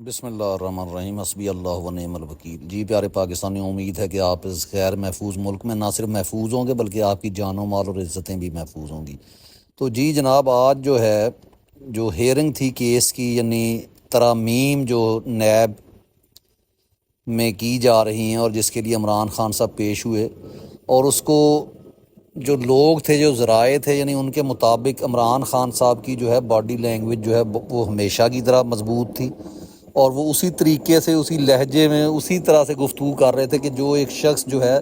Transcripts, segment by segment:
بسم اللہ الرحمن الرحیم، حسبی اللہ و نعم الوکیل۔ جی پیارے پاکستانی، امید ہے کہ آپ اس غیر محفوظ ملک میں نہ صرف محفوظ ہوں گے بلکہ آپ کی جان و مال اور عزتیں بھی محفوظ ہوں گی۔ تو جی جناب، آج جو ہیئرنگ تھی کیس کی، یعنی ترامیم جو نیب میں کی جا رہی ہیں اور جس کے لیے عمران خان صاحب پیش ہوئے، اور اس کو جو لوگ تھے، جو ذرائع تھے، یعنی ان کے مطابق عمران خان صاحب کی جو ہے باڈی لینگویج جو ہے وہ ہمیشہ کی طرح مضبوط تھی، اور وہ اسی طریقے سے، اسی لہجے میں، اسی طرح سے گفتگو کر رہے تھے کہ جو ایک شخص جو ہے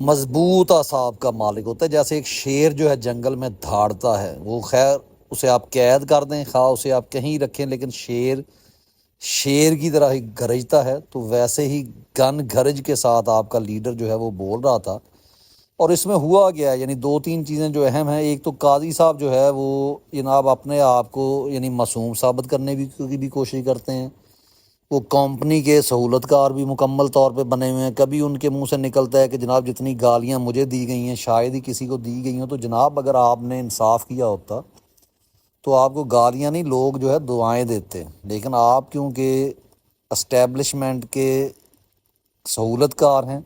مضبوط اعصاب کا مالک ہوتا ہے، جیسے ایک شیر جو ہے جنگل میں دھاڑتا ہے۔ وہ خیر اسے آپ قید کر دیں، خواہ اسے آپ کہیں رکھیں، لیکن شیر کی طرح ہی گرجتا ہے۔ تو ویسے ہی گن گرج کے ساتھ آپ کا لیڈر جو ہے وہ بول رہا تھا۔ اور اس میں ہوا گیا، یعنی دو تین چیزیں جو اہم ہیں۔ ایک تو قاضی صاحب جو ہے وہ جناب اپنے آپ کو یعنی معصوم ثابت کرنے کی بھی کوشش کرتے ہیں۔ وہ کمپنی کے سہولت کار بھی مکمل طور پہ بنے ہوئے ہیں۔ کبھی ان کے منہ سے نکلتا ہے کہ جناب جتنی گالیاں مجھے دی گئی ہیں شاید ہی کسی کو دی گئی ہوں۔ تو جناب اگر آپ نے انصاف کیا ہوتا تو آپ کو گالیاں نہیں، لوگ جو ہے دعائیں دیتے، لیکن آپ کیونکہ اسٹیبلشمنٹ کے سہولت کار ہیں،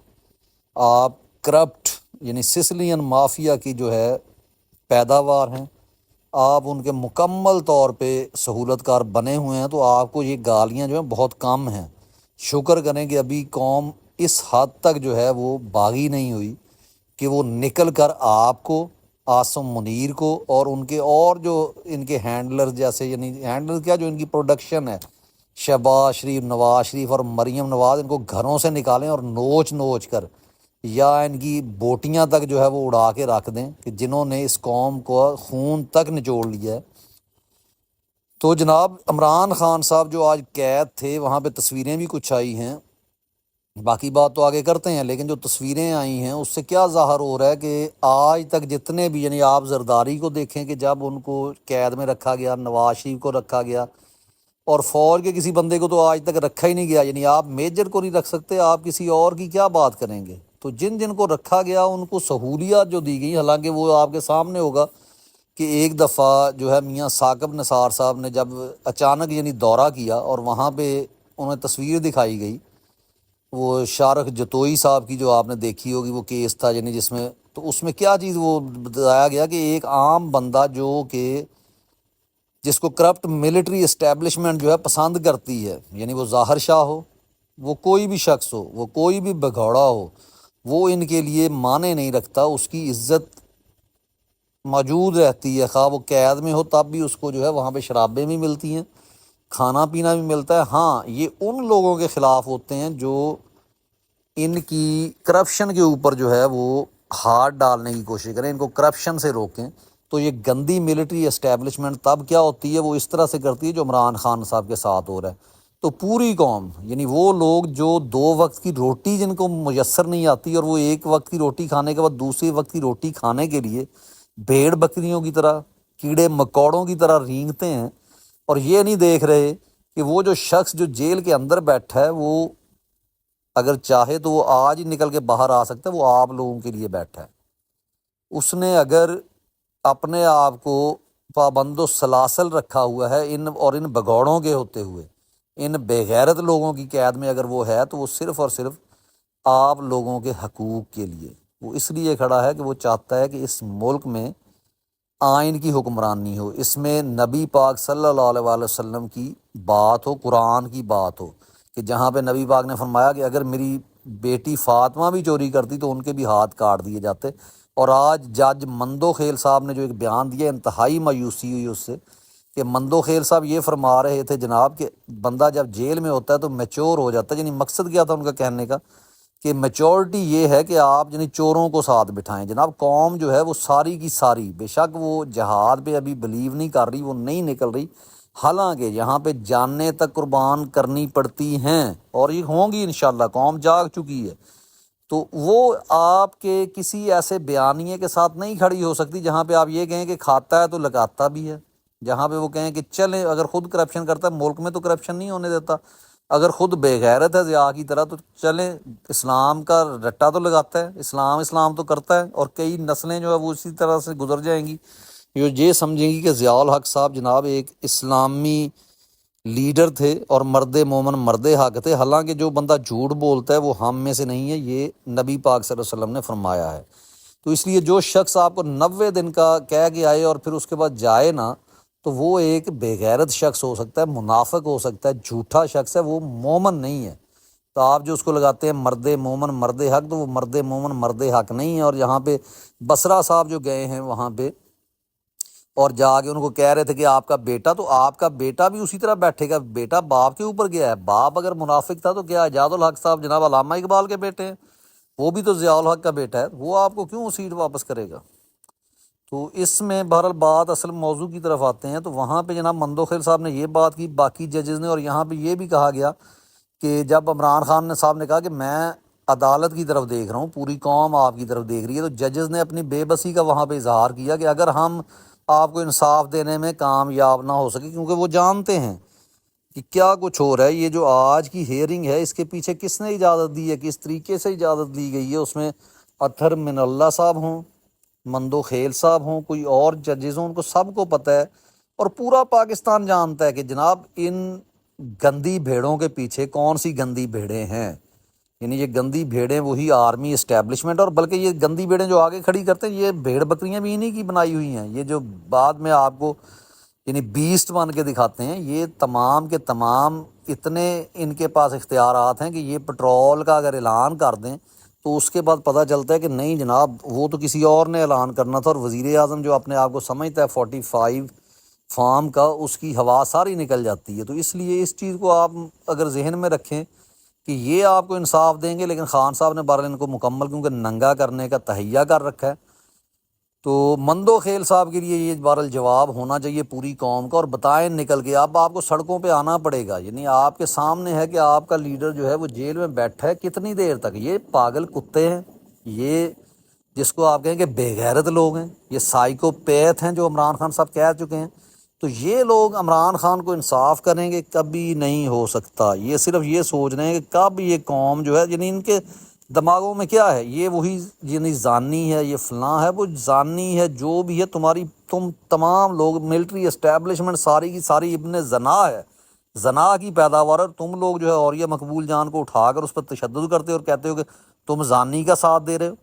آپ کرپٹ یعنی سسلین مافیا کی جو ہے پیداوار ہیں، آپ ان کے مکمل طور پہ سہولت کار بنے ہوئے ہیں، تو آپ کو یہ گالیاں جو ہیں بہت کم ہیں۔ شکر کریں کہ ابھی قوم اس حد تک جو ہے وہ باغی نہیں ہوئی کہ وہ نکل کر آپ کو، عاصم منیر کو، اور ان کے اور جو ان کے ہینڈلر، جیسے یعنی ہینڈلر کیا، جو ان کی پروڈکشن ہے، شہباز شریف، نواز شریف اور مریم نواز، ان کو گھروں سے نکالیں اور نوچ نوچ کر، یا ان کی بوٹیاں تک جو ہے وہ اڑا کے رکھ دیں، کہ جنہوں نے اس قوم کو خون تک نچوڑ لیا ہے۔ تو جناب عمران خان صاحب جو آج قید تھے، وہاں پہ تصویریں بھی کچھ آئی ہیں، باقی بات تو آگے کرتے ہیں، لیکن جو تصویریں آئی ہیں اس سے کیا ظاہر ہو رہا ہے کہ آج تک جتنے بھی، یعنی آپ زرداری کو دیکھیں کہ جب ان کو قید میں رکھا گیا، نواز شریف کو رکھا گیا، اور فوج کے کسی بندے کو تو آج تک رکھا ہی نہیں گیا۔ یعنی آپ میجر کو نہیں رکھ سکتے، آپ کسی اور کی کیا بات کریں گے؟ تو جن جن کو رکھا گیا ان کو سہولیات جو دی گئی، حالانکہ وہ آپ کے سامنے ہوگا کہ ایک دفعہ جو ہے میاں ثاقب نثار صاحب نے جب اچانک یعنی دورہ کیا اور وہاں پہ انہیں تصویر دکھائی گئی، وہ شارخ جتوئی صاحب کی جو آپ نے دیکھی ہوگی، وہ کیس تھا یعنی جس میں، تو اس میں کیا چیز وہ بتایا گیا کہ ایک عام بندہ جو کہ جس کو کرپٹ ملٹری اسٹیبلشمنٹ جو ہے پسند کرتی ہے، یعنی وہ ظاہر شاہ ہو، وہ کوئی بھی شخص ہو، وہ کوئی بھی بگھوڑا ہو، وہ ان کے لیے معنی نہیں رکھتا، اس کی عزت موجود رہتی ہے، خواہ وہ قید میں ہو تب بھی اس کو جو ہے وہاں پہ شرابیں بھی ملتی ہیں، کھانا پینا بھی ملتا ہے۔ ہاں، یہ ان لوگوں کے خلاف ہوتے ہیں جو ان کی کرپشن کے اوپر جو ہے وہ ہاتھ ڈالنے کی کوشش کریں، ان کو کرپشن سے روکیں۔ تو یہ گندی ملٹری اسٹیبلشمنٹ تب کیا ہوتی ہے، وہ اس طرح سے کرتی ہے جو عمران خان صاحب کے ساتھ ہو رہا ہے۔ تو پوری قوم، یعنی وہ لوگ جو دو وقت کی روٹی جن کو میسر نہیں آتی، اور وہ ایک وقت کی روٹی کھانے کے بعد دوسری وقت کی روٹی کھانے کے لیے بھیڑ بکریوں کی طرح، کیڑے مکوڑوں کی طرح رینگتے ہیں، اور یہ نہیں دیکھ رہے کہ وہ جو شخص جو جیل کے اندر بیٹھا ہے، وہ اگر چاہے تو وہ آج ہی نکل کے باہر آ سکتا ہے، وہ آپ لوگوں کے لیے بیٹھا ہے۔ اس نے اگر اپنے آپ کو پابند و سلاسل رکھا ہوا ہے ان بگوڑوں کے ہوتے ہوئے، ان بے غیرت لوگوں کی قید میں اگر وہ ہے، تو وہ صرف اور صرف آپ لوگوں کے حقوق کے لیے، وہ اس لیے کھڑا ہے کہ وہ چاہتا ہے کہ اس ملک میں آئین کی حکمرانی ہو، اس میں نبی پاک صلی اللہ علیہ وآلہ وسلم کی بات ہو، قرآن کی بات ہو، کہ جہاں پہ نبی پاک نے فرمایا کہ اگر میری بیٹی فاطمہ بھی چوری کرتی تو ان کے بھی ہاتھ کاٹ دیے جاتے۔ اور آج جج مندو خیل صاحب نے جو ایک بیان دیا، انتہائی مایوسی ہوئی اس سے، کہ مندو خیل صاحب یہ فرما رہے تھے جناب کہ بندہ جب جیل میں ہوتا ہے تو میچور ہو جاتا ہے۔ یعنی مقصد کیا تھا ان کا کہنے کا، کہ میچورٹی یہ ہے کہ آپ یعنی چوروں کو ساتھ بٹھائیں۔ جناب قوم جو ہے وہ ساری کی ساری، بے شک وہ جہاد پہ ابھی بلیو نہیں کر رہی، وہ نہیں نکل رہی، حالانکہ یہاں پہ جانیں تک قربان کرنی پڑتی ہیں، اور یہ ہوں گی انشاءاللہ، قوم جاگ چکی ہے۔ تو وہ آپ کے کسی ایسے بیانیے کے ساتھ نہیں کھڑی ہو سکتی جہاں پہ آپ یہ کہیں کہ کھاتا ہے تو لگاتا بھی ہے، جہاں پہ وہ کہیں کہ چلیں اگر خود کرپشن کرتا ہے، ملک میں تو کرپشن نہیں ہونے دیتا، اگر خود بے غیرت ہے ضیاء کی طرح، تو چلیں اسلام کا رٹا تو لگاتا ہے، اسلام تو کرتا ہے، اور کئی نسلیں جو ہے وہ اسی طرح سے گزر جائیں گی جو یہ سمجھیں گی کہ ضیاء الحق صاحب جناب ایک اسلامی لیڈر تھے اور مرد مومن مرد حق تھے، حالانکہ جو بندہ جھوٹ بولتا ہے وہ ہم میں سے نہیں ہے، یہ نبی پاک صلی اللہ علیہ وسلم نے فرمایا ہے۔ تو اس لیے جو شخص آپ کو 90 دن کا کہہ کے آئے اور پھر اس کے بعد جائے نا، تو وہ ایک بے غیرت شخص ہو سکتا ہے، منافق ہو سکتا ہے، جھوٹا شخص ہے، وہ مومن نہیں ہے۔ تو آپ جو اس کو لگاتے ہیں مرد مومن مرد حق، تو وہ مرد مومن مرد حق نہیں ہے۔ اور یہاں پہ بصرہ صاحب جو گئے ہیں وہاں پہ اور جا کے ان کو کہہ رہے تھے کہ آپ کا بیٹا، تو آپ کا بیٹا بھی اسی طرح بیٹھے گا، بیٹا باپ کے اوپر گیا ہے۔ باپ اگر منافق تھا تو کیا اعجاز الحق صاحب جناب علامہ اقبال کے بیٹے ہیں؟ وہ بھی تو ضیاء الحق کا بیٹا ہے، وہ آپ کو کیوں سیٹ واپس کرے گا؟ تو اس میں بہرحال بات اصل موضوع کی طرف آتے ہیں، تو وہاں پہ جناب مندوخیل صاحب نے یہ بات کی، باقی ججز نے، اور یہاں پہ یہ بھی کہا گیا کہ جب عمران خان صاحب نے کہا کہ میں عدالت کی طرف دیکھ رہا ہوں، پوری قوم آپ کی طرف دیکھ رہی ہے، تو ججز نے اپنی بے بسی کا وہاں پہ اظہار کیا کہ اگر ہم آپ کو انصاف دینے میں کامیاب نہ ہو سکے، کیونکہ وہ جانتے ہیں کہ کیا کچھ ہو رہا ہے، یہ جو آج کی ہیئرنگ ہے اس کے پیچھے کس نے اجازت دی ہے، کس طریقے سے اجازت دی گئی ہے، اس میں اطہر من اللہ صاحب ہوں، مندو خیل صاحب ہوں، کوئی اور ججز ہوں، ان کو سب کو پتہ ہے اور پورا پاکستان جانتا ہے کہ جناب ان گندی بھیڑوں کے پیچھے کون سی گندی بھیڑیں ہیں۔ یعنی یہ گندی بھیڑیں وہی آرمی اسٹیبلشمنٹ، اور بلکہ یہ گندی بھیڑیں جو آگے کھڑی کرتے ہیں، یہ بھیڑ بکریاں بھی انہی کی بنائی ہوئی ہیں۔ یہ جو بعد میں آپ کو یعنی بیسٹ بن کے دکھاتے ہیں، یہ تمام کے تمام اتنے ان کے پاس اختیارات ہیں کہ یہ پٹرول کا اگر اعلان کر دیں تو اس کے بعد پتہ چلتا ہے کہ نہیں جناب وہ تو کسی اور نے اعلان کرنا تھا، اور وزیر اعظم جو اپنے آپ کو سمجھتا ہے 45 فارم کا، اس کی ہوا ساری نکل جاتی ہے۔ تو اس لیے اس چیز کو آپ اگر ذہن میں رکھیں کہ یہ آپ کو انصاف دیں گے، لیکن خان صاحب نے بہرحال ان کو مکمل کیونکہ ننگا کرنے کا تہیہ کر رکھا ہے، تو مندو خیل صاحب کے لیے یہ بہرحال جواب ہونا چاہیے پوری قوم کا، اور بتائیں نکل کے اب آپ کو سڑکوں پہ آنا پڑے گا۔ یعنی آپ کے سامنے ہے کہ آپ کا لیڈر جو ہے وہ جیل میں بیٹھا ہے، کتنی دیر تک؟ یہ پاگل کتے ہیں، یہ جس کو آپ کہیں کہ بے غیرت لوگ ہیں، یہ سائیکو پیتھ ہیں جو عمران خان صاحب کہہ چکے ہیں، تو یہ لوگ عمران خان کو انصاف کریں گے؟ کبھی نہیں ہو سکتا۔ یہ صرف یہ سوچ رہے ہیں کہ کب یہ قوم جو ہے، یعنی ان کے دماغوں میں کیا ہے، یہ وہی یعنی زانی ہے، یہ فلاں ہے، وہ زانی ہے، جو بھی ہے تم تمام لوگ ملٹری اسٹیبلشمنٹ ساری کی ساری ابن زنا ہے، زنا کی پیداوار ہے، اور تم لوگ جو ہے اوریہ مقبول جان کو اٹھا کر اس پر تشدد کرتے ہو اور کہتے ہو کہ تم زانی کا ساتھ دے رہے ہو۔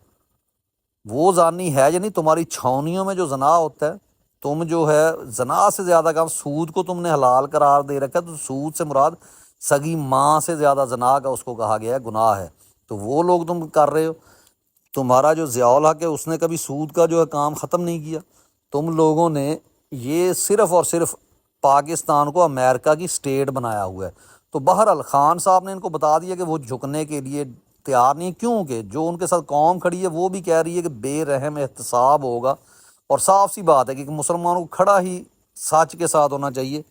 وہ زانی ہے یعنی تمہاری چھاؤنیوں میں جو زنا ہوتا ہے، تم جو ہے زنا سے زیادہ کام، سود کو تم نے حلال قرار دے رکھا ہے، تو سود سے مراد سگی ماں سے زیادہ زنا کا اس کو کہا گیا ہے، گناہ ہے، تو وہ لوگ تم کر رہے ہو۔ تمہارا جو ضیاء الحق ہے اس نے کبھی سود کا جو ہے کام ختم نہیں کیا، تم لوگوں نے یہ صرف اور صرف پاکستان کو امریکہ کی سٹیٹ بنایا ہوا ہے۔ تو بہرحال خان صاحب نے ان کو بتا دیا کہ وہ جھکنے کے لیے تیار نہیں، کیونکہ جو ان کے ساتھ قوم کھڑی ہے وہ بھی کہہ رہی ہے کہ بے رحم احتساب ہوگا، اور صاف سی بات ہے کہ مسلمانوں کو کھڑا ہی سچ کے ساتھ ہونا چاہیے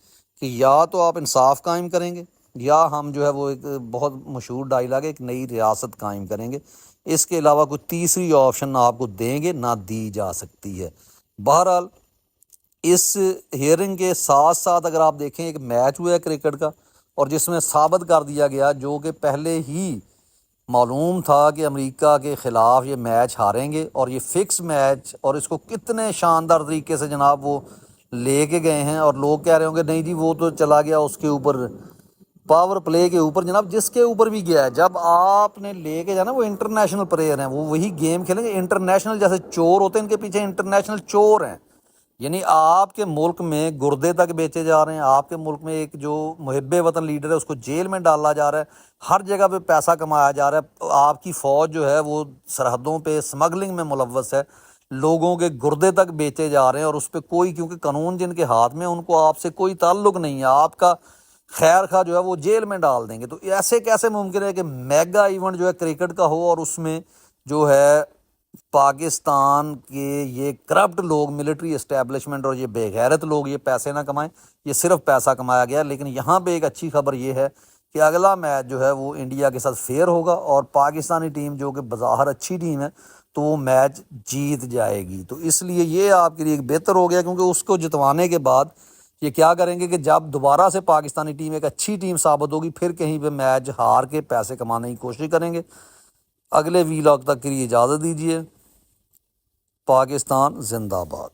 کہ یا تو آپ انصاف قائم کریں گے، یا ہم جو ہے وہ ایک بہت مشہور ڈائلاگ ہے، ایک نئی ریاست قائم کریں گے، اس کے علاوہ کوئی تیسری آپشن نہ آپ کو دیں گے نہ دی جا سکتی ہے۔ بہرحال اس ہیئرنگ کے ساتھ ساتھ اگر آپ دیکھیں ایک میچ ہوا ہے کرکٹ کا، اور جس میں ثابت کر دیا گیا، جو کہ پہلے ہی معلوم تھا کہ امریکہ کے خلاف یہ میچ ہاریں گے، اور یہ فکس میچ، اور اس کو کتنے شاندار طریقے سے جناب وہ لے کے گئے ہیں، اور لوگ کہہ رہے ہوں گے نہیں جی وہ تو چلا گیا اس کے اوپر پاور پلے کے اوپر، جناب جس کے اوپر بھی گیا ہے، جب آپ نے لے کے جانا، وہ انٹرنیشنل پلیئر ہیں، وہ وہی گیم کھیلیں گے انٹرنیشنل، جیسے چور ہوتے ہیں ان کے پیچھے انٹرنیشنل چور ہیں۔ یعنی آپ کے ملک میں گردے تک بیچے جا رہے ہیں، آپ کے ملک میں ایک جو محب وطن لیڈر ہے اس کو جیل میں ڈالا جا رہا ہے، ہر جگہ پہ پیسہ کمایا جا رہا ہے، آپ کی فوج جو ہے وہ سرحدوں پہ اسمگلنگ میں ملوث ہے، لوگوں کے گردے تک بیچے جا رہے ہیں، اور اس پہ کوئی، کیونکہ قانون جن کے ہاتھ میں ان کو آپ سے کوئی تعلق نہیں ہے، آپ کا خیر خواہ جو ہے وہ جیل میں ڈال دیں گے۔ تو ایسے کیسے ممکن ہے کہ میگا ایونٹ جو ہے کرکٹ کا ہو اور اس میں جو ہے پاکستان کے یہ کرپٹ لوگ، ملٹری اسٹیبلشمنٹ اور یہ بے غیرت لوگ یہ پیسے نہ کمائیں؟ یہ صرف پیسہ کمایا گیا۔ لیکن یہاں پہ ایک اچھی خبر یہ ہے کہ اگلا میچ جو ہے وہ انڈیا کے ساتھ فیئر ہوگا، اور پاکستانی ٹیم جو کہ بظاہر اچھی ٹیم ہے تو وہ میچ جیت جائے گی۔ تو اس لیے یہ آپ کے لیے ایک بہتر ہو گیا، کیونکہ اس کو جتوانے کے بعد یہ کیا کریں گے کہ جب دوبارہ سے پاکستانی ٹیم ایک اچھی ٹیم ثابت ہوگی، پھر کہیں پہ میچ ہار کے پیسے کمانے کی کوشش کریں گے۔ اگلے ویلاگ تک کے لیے اجازت دیجیے۔ پاکستان زندہ باد۔